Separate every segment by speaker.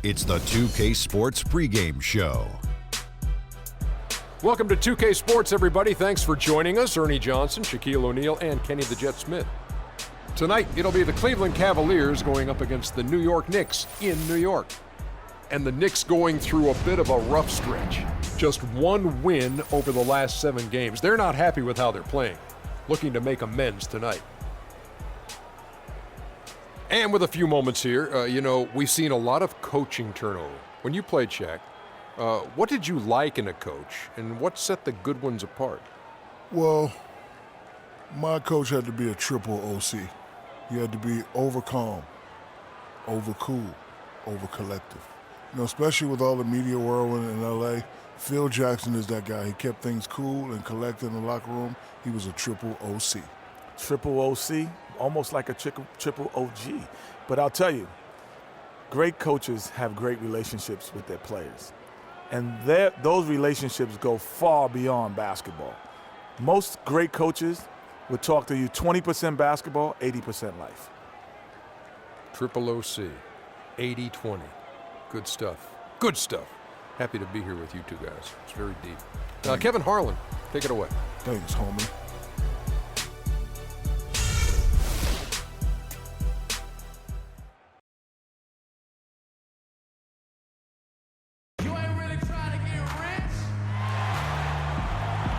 Speaker 1: It's the 2K Sports pregame show.
Speaker 2: Welcome to 2K Sports, everybody. Thanks for joining us. Ernie Johnson, Shaquille O'Neal, and Kenny the Jet Smith. Tonight, it'll be the Cleveland Cavaliers going up against the New York Knicks in New York. And the Knicks going through a bit of a rough stretch. Just one win over the last 7 games. They're not happy with how they're playing. Looking to make amends tonight. And with a few moments here, we've seen a lot of coaching turnover. When you played, Shaq, what did you like in a coach, and what set the good ones apart?
Speaker 3: Well, my coach had to be a triple OC. He had to be over calm, over cool, over collective. Especially with all the media whirlwind in L.A., Phil Jackson is that guy. He kept things cool and collected in the locker room. He was a triple OC.
Speaker 4: Triple OC, almost like a triple OG. But I'll tell you, great coaches have great relationships with their players. And those relationships go far beyond basketball. Most great coaches would talk to you 20% basketball, 80% life.
Speaker 2: Triple OC, 80-20. Good stuff. Good stuff. Happy to be here with you two guys. It's very deep. Kevin Harlan, take it away.
Speaker 3: Thanks, homie.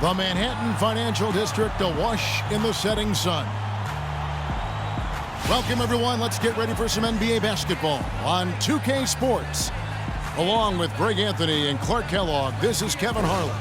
Speaker 5: The Manhattan Financial District awash in the setting sun. Welcome, everyone. Let's get ready for some NBA basketball on 2K Sports. Along with Greg Anthony and Clark Kellogg, this is Kevin Harlan.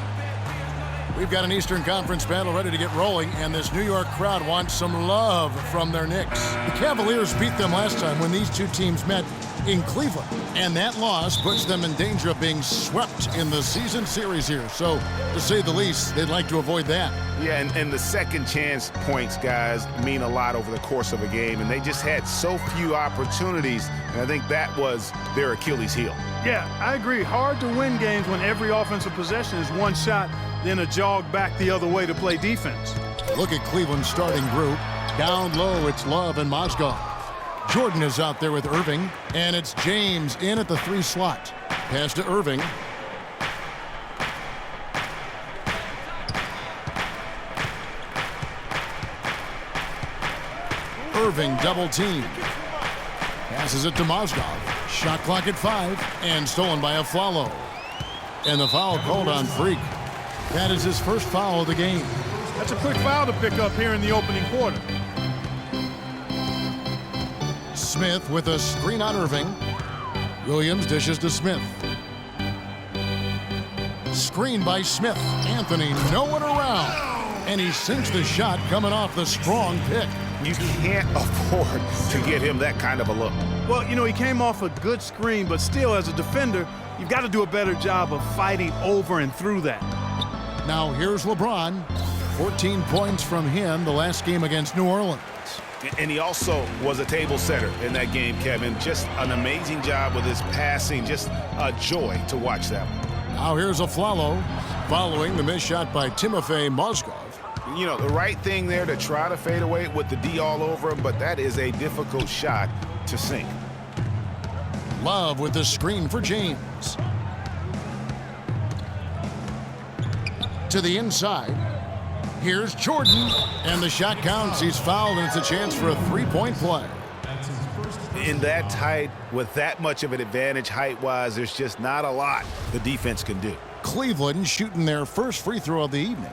Speaker 5: We've got an Eastern Conference battle ready to get rolling, and this New York crowd wants some love from their Knicks. The Cavaliers beat them last time when these two teams met in Cleveland, and that loss puts them in danger of being swept in the season series here. So, to say the least, they'd like to avoid that.
Speaker 6: Yeah, and the second chance points, guys, mean a lot over the course of a game, and they just had so few opportunities, and I think that was their Achilles heel.
Speaker 7: Yeah, I agree. Hard to win games when every offensive possession is one shot, then a jog back the other way to play defense.
Speaker 5: Look at Cleveland's starting group. Down low, it's Love and Mozgov. Jordan is out there with Irving, and it's James in at the 3 slot. Pass to Irving. Irving double team. Passes it to Mozgov. Shot clock at 5 and stolen by Afflalo. And the foul called on Freak. That is his first foul of the game.
Speaker 7: That's a quick foul to pick up here in the opening quarter.
Speaker 5: Smith with a screen on Irving. Williams dishes to Smith. Screen by Smith. Anthony, no one around. And he sinks the shot coming off the strong pick.
Speaker 6: You can't afford to get him that kind of a look.
Speaker 7: Well, he came off a good screen, but still, as a defender, you've got to do a better job of fighting over and through that.
Speaker 5: Now here's LeBron. 14 points from him the last game against New Orleans.
Speaker 6: And he also was a table setter in that game, Kevin. Just an amazing job with his passing. Just a joy to watch that one.
Speaker 5: Now here's Afflalo following the missed shot by Timofey Mozgov.
Speaker 6: The right thing there to try to fade away with the D all over him, but that is a difficult shot to sink.
Speaker 5: Love with the screen for James. To the inside. Here's Jordan, and the shot counts. He's fouled, and it's a chance for a 3-point play.
Speaker 6: In that tight, with that much of an advantage height-wise, there's just not a lot the defense can do.
Speaker 5: Cleveland shooting their first free throw of the evening.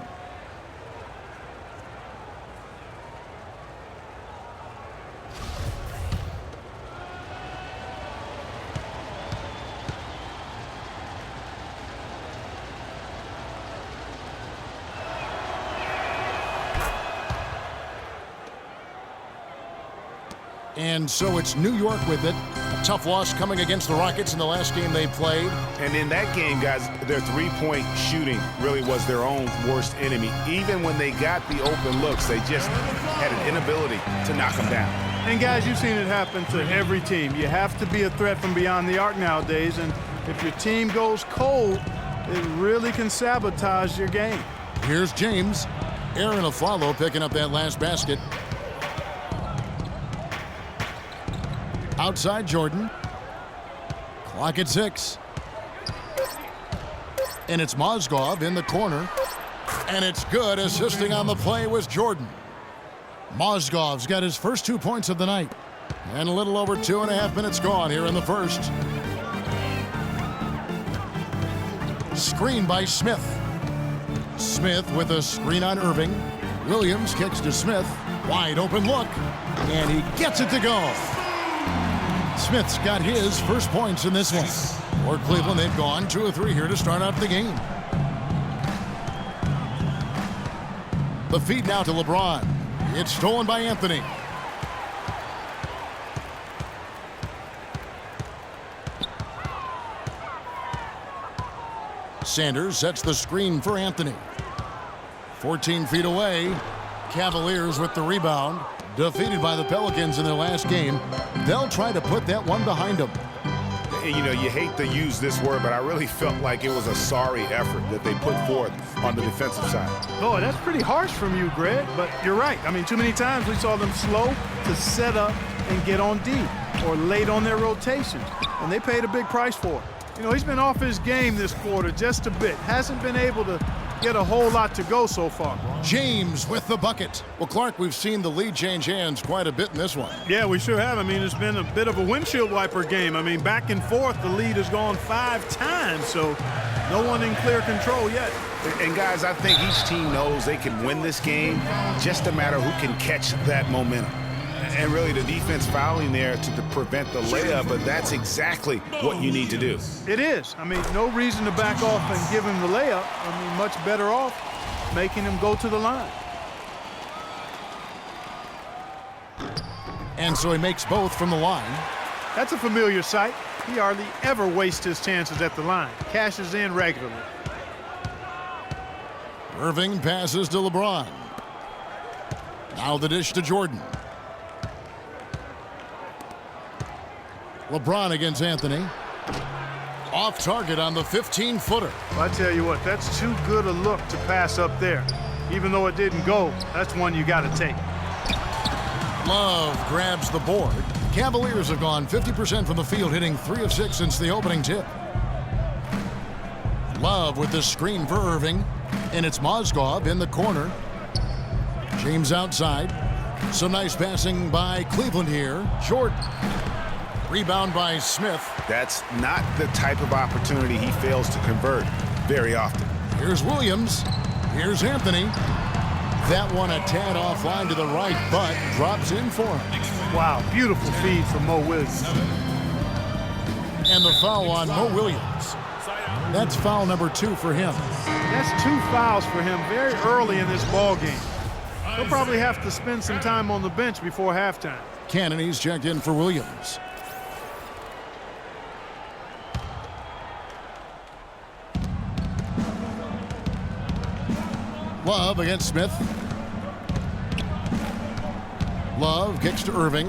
Speaker 5: And so it's New York with it. A tough loss coming against the Rockets in the last game they played.
Speaker 6: And in that game, guys, their three-point shooting really was their own worst enemy. Even when they got the open looks, they just had an inability to knock them down.
Speaker 7: And, guys, you've seen it happen to every team. You have to be a threat from beyond the arc nowadays, and if your team goes cold, it really can sabotage your game.
Speaker 5: Here's James. Aaron Afflalo picking up that last basket. Outside Jordan. Clock at 6. And it's Mozgov in the corner. And it's good. Assisting on the play was Jordan. Mozgov's got his first 2 points of the night. And a little over 2.5 minutes gone here in the first. Screen by Smith. Smith with a screen on Irving. Williams kicks to Smith. Wide open look. And he gets it to go. Smith's got his first points in this one. For Cleveland, they've gone 2 of 3 here to start out the game. The feed now to LeBron. It's stolen by Anthony. Sanders sets the screen for Anthony. 14 feet away. Cavaliers with the rebound. Defeated by the Pelicans in their last game. They'll try to put that one behind them.
Speaker 6: You know, you hate to use this word, but I really felt like it was a sorry effort that they put forth on the defensive side.
Speaker 7: Oh, that's pretty harsh from you, Greg, but you're right. I mean, too many times we saw them slow to set up and get on deep or late on their rotations, and they paid a big price for it. You know, he's been off his game this quarter just a bit. Hasn't been able to get a whole lot to go so far.
Speaker 5: James with the bucket. Well, Clark, we've seen the lead change hands quite a bit in this one.
Speaker 7: Yeah, we sure have. I mean, it's been a bit of a windshield wiper game. I mean, back and forth, the lead has gone 5 times, so no one in clear control yet.
Speaker 6: And guys, I think each team knows they can win this game, just a matter who can catch that momentum. And really the defense fouling there to prevent the layup, but that's exactly what you need to do.
Speaker 7: It is. I mean, no reason to back off and give him the layup. I mean, much better off making him go to the line.
Speaker 5: And so he makes both from the line.
Speaker 7: That's a familiar sight. He hardly ever wastes his chances at the line. Cashes in regularly.
Speaker 5: Irving passes to LeBron. Now the dish to Jordan. LeBron against Anthony. Off target on the 15-footer.
Speaker 7: Well, I tell you what, that's too good a look to pass up there. Even though it didn't go, that's one you got to take.
Speaker 5: Love grabs the board. Cavaliers have gone 50% from the field, hitting 3 of 6 since the opening tip. Love with the screen for Irving. And it's Mozgov in the corner. James outside. Some nice passing by Cleveland here. Jordan. Rebound by Smith.
Speaker 6: That's not the type of opportunity he fails to convert very often.
Speaker 5: Here's Williams. Here's Anthony. That one a tad offline to the right, but drops in for him.
Speaker 7: Wow, beautiful feed from Mo Williams.
Speaker 5: And the foul on Mo Williams. That's foul number 2 for him.
Speaker 7: That's 2 fouls for him very early in this ball game. He'll probably have to spend some time on the bench before halftime.
Speaker 5: Cannon, he's checked in for Williams. Love against Smith. Love kicks to Irving.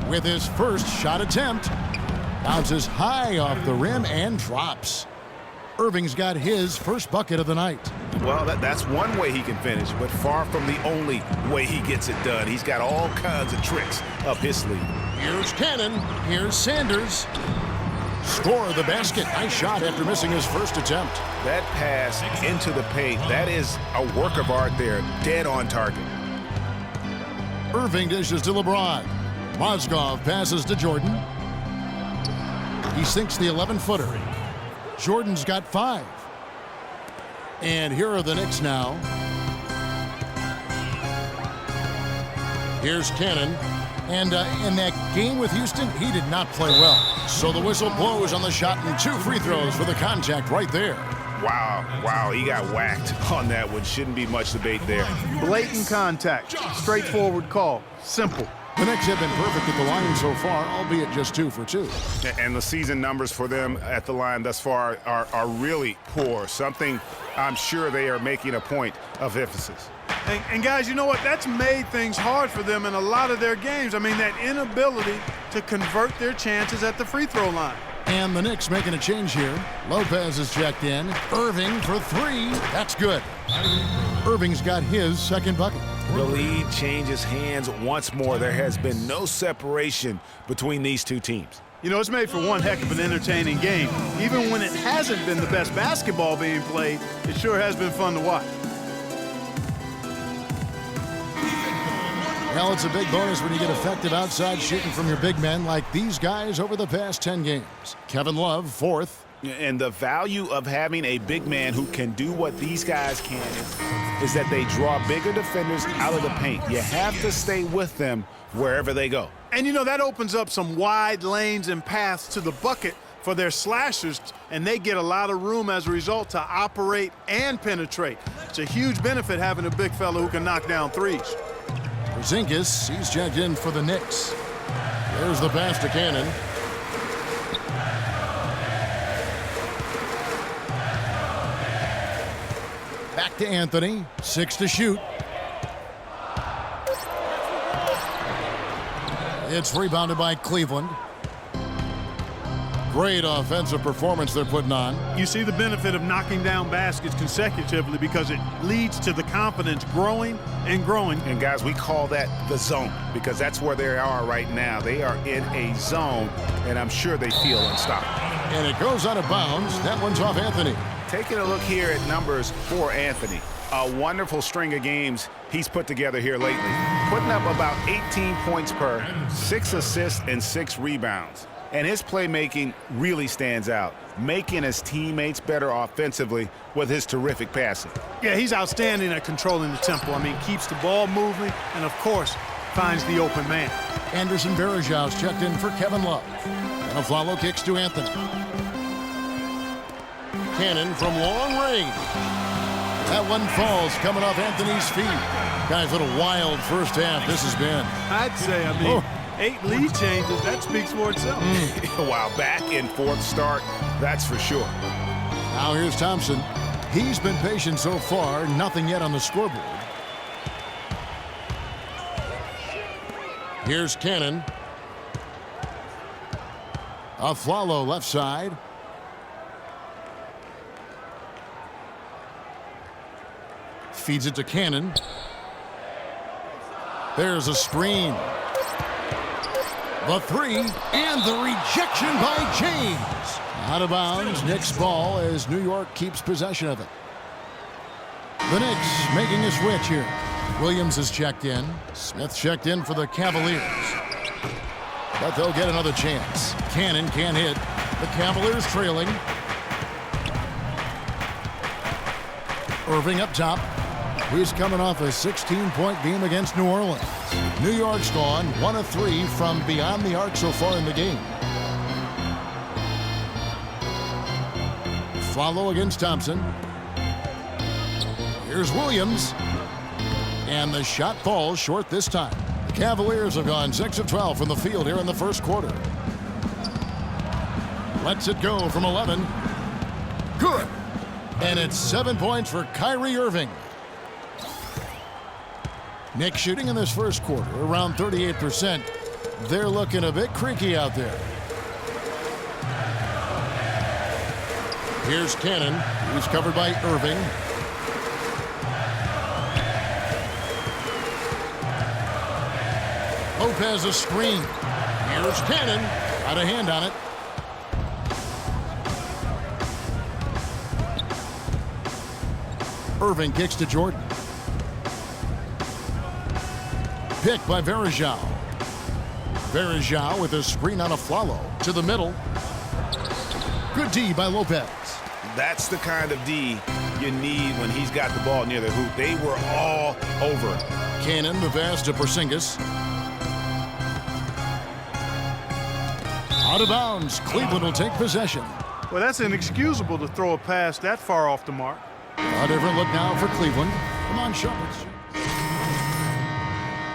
Speaker 5: With his first shot attempt. Bounces high off the rim and drops. Irving's got his first bucket of the night.
Speaker 6: Well, that's one way he can finish, but far from the only way he gets it done. He's got all kinds of tricks up his sleeve.
Speaker 5: Here's Cannon. Here's Sanders. Score the basket. Nice shot after missing his first attempt.
Speaker 6: That pass into the paint, that is a work of art there, dead on target.
Speaker 5: Irving dishes to LeBron. Mozgov passes to Jordan. He sinks the 11-footer. Jordan's got 5. And here are the Knicks now. Here's Cannon. And in that game with Houston, he did not play well. So the whistle blows on the shot and 2 free throws for the contact right there.
Speaker 6: Wow, he got whacked on that one. Shouldn't be much debate there.
Speaker 7: Blatant contact. Straightforward call. Simple.
Speaker 5: The Knicks have been perfect at the line so far, albeit just 2 for 2.
Speaker 6: And the season numbers for them at the line thus far are really poor. Something I'm sure they are making a point of emphasis.
Speaker 7: And guys, you know what? That's made things hard for them in a lot of their games. I mean, that inability to convert their chances at the free throw line.
Speaker 5: And the Knicks making a change here. Lopez is checked in. Irving for 3. That's good. Irving's got his second bucket.
Speaker 6: The lead changes hands once more. There has been no separation between these two teams.
Speaker 7: You know, it's made for one heck of an entertaining game. Even when it hasn't been the best basketball being played, it sure has been fun to watch.
Speaker 5: Well, it's a big bonus when you get effective outside shooting from your big men like these guys over the past 10 games. Kevin Love, fourth.
Speaker 6: And the value of having a big man who can do what these guys can is that they draw bigger defenders out of the paint. You have to stay with them wherever they go.
Speaker 7: And, you know, that opens up some wide lanes and paths to the bucket for their slashers, and they get a lot of room as a result to operate and penetrate. It's a huge benefit having a big fella who can knock down threes.
Speaker 5: Porzingis, he's checked in for the Knicks. There's the pass to Cannon. Back to Anthony, 6 to shoot. It's rebounded by Cleveland. Great offensive performance they're putting on.
Speaker 7: You see the benefit of knocking down baskets consecutively because it leads to the confidence growing and growing.
Speaker 6: And guys, we call that the zone because that's where they are right now. They are in a zone, and I'm sure they feel unstoppable.
Speaker 5: And it goes out of bounds. That one's off Anthony.
Speaker 6: Taking a look here at numbers for Anthony. A wonderful string of games he's put together here lately. Putting up about 18 points per, 6 assists, and 6 rebounds. And his playmaking really stands out, making his teammates better offensively with his terrific passing.
Speaker 7: Yeah, he's outstanding at controlling the tempo. I mean, keeps the ball moving and, of course, finds the open man.
Speaker 5: Anderson Varejão's checked in for Kevin Love. And Afflalo kicks to Anthony. Cannon from long range. That one falls coming off Anthony's feet. Guys, what a wild first half this has been.
Speaker 7: I'd say, 8 lead changes, that speaks for itself.
Speaker 6: Wow, back in fourth start, that's for sure.
Speaker 5: Now here's Thompson. He's been patient so far, nothing yet on the scoreboard. Here's Cannon. Afflalo left side. Feeds it to Cannon. There's a screen. The three, and the rejection by James. Out of bounds, Knicks ball as New York keeps possession of it. The Knicks making a switch here. Williams is checked in. Smith checked in for the Cavaliers. But they'll get another chance. Cannon can't hit. The Cavaliers trailing. Irving up top. He's coming off a 16-point game against New Orleans. New York's gone 1 of 3 from beyond the arc so far in the game. Follow against Thompson. Here's Williams. And the shot falls short this time. The Cavaliers have gone 6 of 12 from the field here in the first quarter. Lets it go from 11. Good. And it's 7 points for Kyrie Irving. Knicks shooting in this first quarter around 38%. They're looking a bit creaky out there. Here's Cannon, who's covered by Irving. Lopez a screen. Here's Cannon. Got a hand on it. Irving kicks to Jordan. Picked by Varejão. Varejão with a screen on Afflalo to the middle. Good D by Lopez.
Speaker 6: That's the kind of D you need when he's got the ball near the hoop. They were all over it.
Speaker 5: Cannon, the pass to Porzingis. Out of bounds. Cleveland will take possession.
Speaker 7: Well, that's inexcusable to throw a pass that far off the mark.
Speaker 5: A different look now for Cleveland. Come on, Shepard.